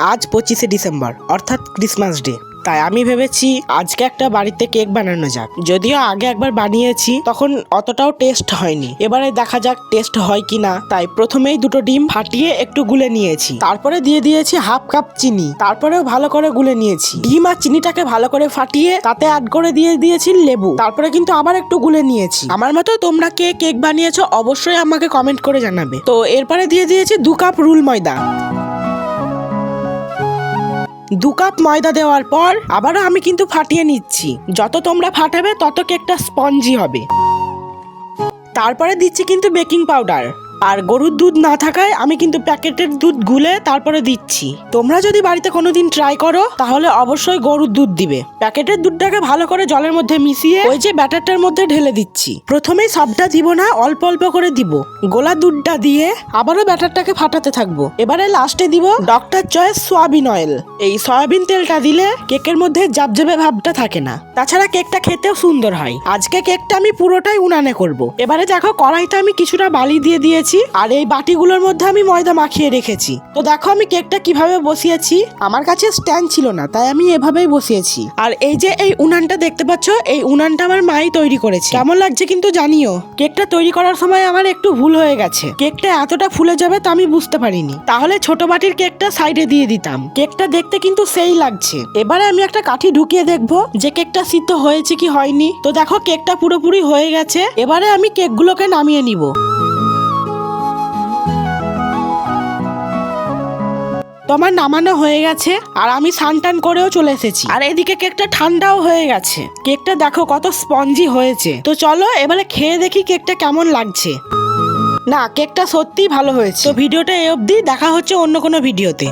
আজ 25শে ডিসেম্বর অর্থাৎ Christmas day. তাই আমি ভেবেছি আজকে একটা বাড়িতে কেক বানানো যাক। যদিও আগে একবার বানিয়েছি, তখন অতটাও টেস্ট হয়নি। এবারে দেখা যাক টেস্ট হয় কিনা। তাই প্রথমেই দুটো ডিম ফাটিয়ে একটু গুলে নিয়েছি, তারপরে দিয়ে দিয়েছি হাফ কাপ চিনি, তারপরেও ভালো করে গুলে নিয়েছি। ডিম আর চিনিটাকে ভালো করে ফাটিয়ে তাতে অ্যাড করে দিয়ে দিয়েছি লেবু, তারপরে কিন্তু আবার একটু গুলে নিয়েছি। আমার মতো তোমরা কে কেক বানিয়েছো অবশ্যই আমাকে কমেন্ট করে জানাবে। তো এরপরে দিয়ে দিয়েছি 2 কাপ রুল ময়দা। 2 কাপ ময়দা দেওয়ার পর আবারও আমি কিন্তু ফাটিয়ে নিচ্ছি। যত তোমরা ফাটাবে তত কেকটা স্পঞ্জি হবে। তারপরে দিচ্ছি কিন্তু বেকিং পাউডার। আর গরুর দুধ না থাকায় আমি কিন্তু প্যাকেটের দুধ গুলে তারপরে দিচ্ছি। তোমরা যদি বাড়িতে কোনোদিন ট্রাই করো তাহলে অবশ্যই গরুর দুধ দিবে। প্যাকেটের দুধটাকে ভালো করে জলের মধ্যে মিশিয়ে ওই যে ব্যাটারটার মধ্যে ঢেলে দিচ্ছি। প্রথমেই সবটা দিব না, অল্প অল্প করে দিব। গোলা দুধটা দিয়ে আবারও ব্যাটারটাকে ফাটাতে থাকবো। এবারে লাস্টে দিব ডক্টর চয়েস সয়াবিন অয়েল। এই সয়াবিন তেলটা দিলে কেকের মধ্যে জাবজাবে ভাবটা থাকে না, তাছাড়া কেকটা খেতেও সুন্দর হয়। আজকে কেকটা আমি পুরোটাই উনানে করব। এবারে দেখো কড়াইতে আমি কিছুটা বালি দিয়ে দিয়েছি আর এই বাটিগুলোর মধ্যে আমি ময়দা মাখিয়ে রেখেছি। তো দেখো আমি কেকটা কিভাবে বসিয়েছি। আমার কাছে স্ট্যান্ড ছিল না, তাই আমি এভাবেই বসিয়েছি। আর এই যে এই উনানটা দেখতে পাচ্ছ, এই উনানটা আমার মাই তৈরি করেছে। কেমন লাগছে কিন্তু জানিও। কেকটা তৈরি করার সময় আমার একটু ভুল হয়ে গেছে। কেকটা এতটা ফুলে যাবে তা আমি বুঝতে পারিনি, তাহলে ছোট বাটির কেকটা সাইডে দিয়ে দিতাম। কেকটা দেখতে কিন্তু সেই লাগছে। এবারে আমি একটা কাঠি ঢুকিয়ে দেখবো যে কেকটা সিদ্ধ হয়েছে কি হয়নি। তো দেখো কেকটা পুরোপুরি হয়ে গেছে। এবারে আমি কেকগুলোকে নামিয়ে নিব। তোমার নামানো হয়ে গেছে আর আমি সানটান করেও চলে এসেছি। আর এদিকে কেকটা ঠান্ডাও হয়ে গেছে। কেকটা দেখো কত স্পঞ্জি হয়েছে। তো চলো এবারে খেয়ে দেখি কেকটা কেমন লাগছে। না, কেকটা সত্যিই ভালো হয়েছে। তো ভিডিওটা এই অবধি, দেখা হচ্ছে অন্য কোনো ভিডিওতে।